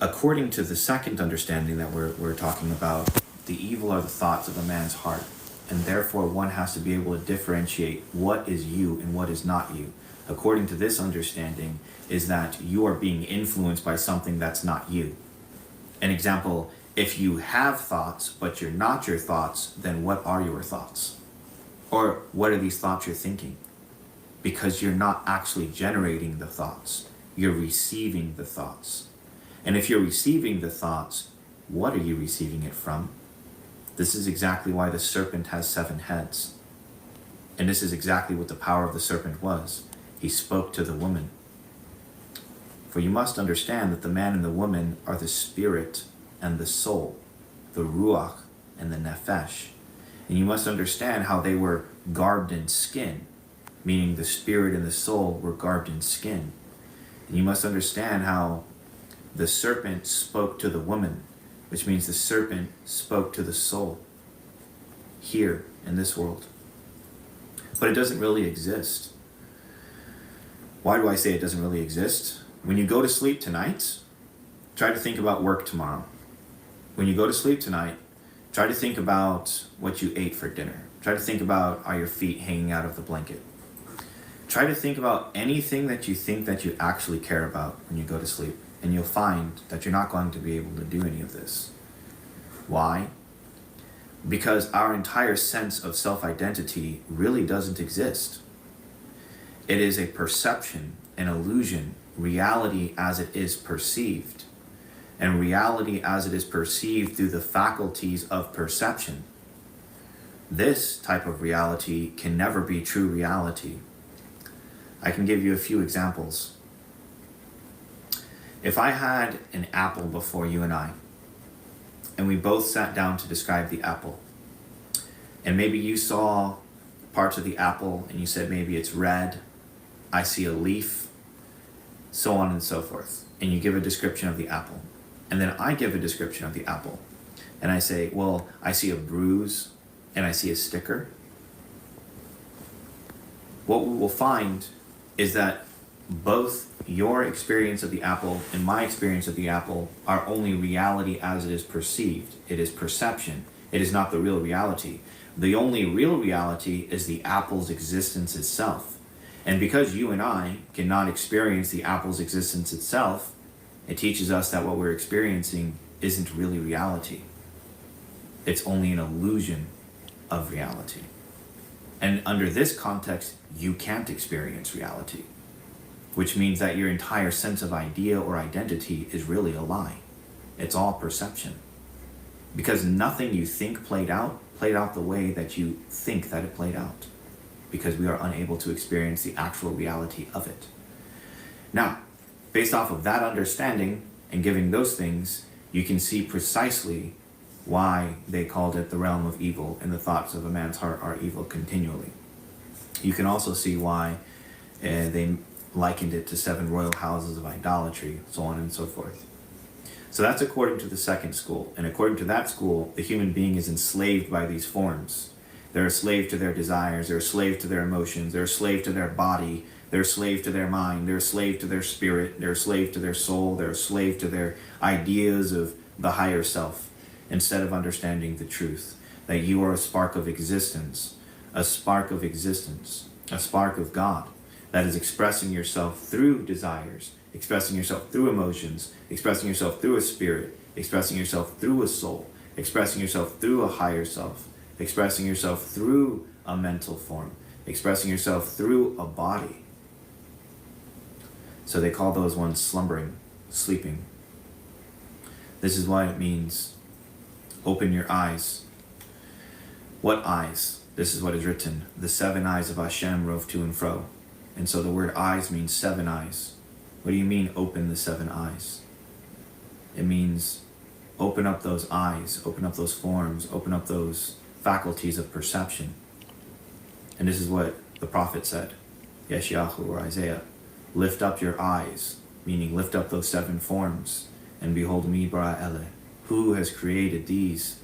According to the second understanding that we're talking about, the evil are the thoughts of a man's heart, and therefore one has to be able to differentiate what is you and what is not you. According to this understanding is that you are being influenced by something that's not you. An example, if you have thoughts but you're not your thoughts, then what are your thoughts? Or what are these thoughts you're thinking? Because you're not actually generating the thoughts, you're receiving the thoughts. And if you're receiving the thoughts, what are you receiving it from? This is exactly why the serpent has 7 heads. And this is exactly what the power of the serpent was. He spoke to the woman. For you must understand that the man and the woman are the spirit and the soul, the ruach and the nefesh. And you must understand how they were garbed in skin, meaning the spirit and the soul were garbed in skin. And you must understand how the serpent spoke to the woman, which means the serpent spoke to the soul here in this world. But it doesn't really exist. Why do I say it doesn't really exist? When you go to sleep tonight, try to think about work tomorrow. When you go to sleep tonight, try to think about what you ate for dinner. Try to think about, are your feet hanging out of the blanket? Try to think about anything that you think that you actually care about when you go to sleep. And you'll find that you're not going to be able to do any of this. Why? Because our entire sense of self-identity really doesn't exist. It is a perception, an illusion, reality as it is perceived. And reality as it is perceived through the faculties of perception. This type of reality can never be true reality. I can give you a few examples. If I had an apple before you and we both sat down to describe the apple, and maybe you saw parts of the apple and you said maybe it's red, I see a leaf, so on and so forth, and you give a description of the apple. And then I give a description of the apple, and I say, well, I see a bruise and I see a sticker. What we will find is that both your experience of the apple and my experience of the apple are only reality as it is perceived. It is perception. It is not the real reality. The only real reality is the apple's existence itself. And because you and I cannot experience the apple's existence itself, it teaches us that what we're experiencing isn't really reality. It's only an illusion of reality. And under this context, you can't experience reality, which means that your entire sense of idea or identity is really a lie. It's all perception. Because nothing you think played out the way that you think that it played out. Because we are unable to experience the actual reality of it. Now, based off of that understanding and giving those things, you can see precisely why they called it the realm of evil, and the thoughts of a man's heart are evil continually. You can also see why they likened it to 7 royal houses of idolatry, so on and so forth. So that's according to the second school. And according to that school, the human being is enslaved by these forms. They're a slave to their desires, they're a slave to their emotions, they're a slave to their body, they're a slave to their mind, they're a slave to their spirit, they're a slave to their soul, they're a slave to their ideas of the higher self, instead of understanding the truth, that you are a spark of existence, a spark of existence, a spark of God, that is expressing yourself through desires, expressing yourself through emotions, expressing yourself through a spirit, expressing yourself through a soul, expressing yourself through a higher self, expressing yourself through a mental form, expressing yourself through a body. So they call those ones slumbering, sleeping. This is why it means open your eyes. What eyes? This is what is written. The 7 eyes of Hashem rove to and fro. And so the word eyes means 7 eyes. What do you mean open the 7 eyes? It means open up those eyes, open up those forms, open up those faculties of perception. And this is what the prophet said, Yeshayahu or Isaiah. Lift up your eyes, meaning lift up those 7 forms, and behold me, bara ele. Who has created these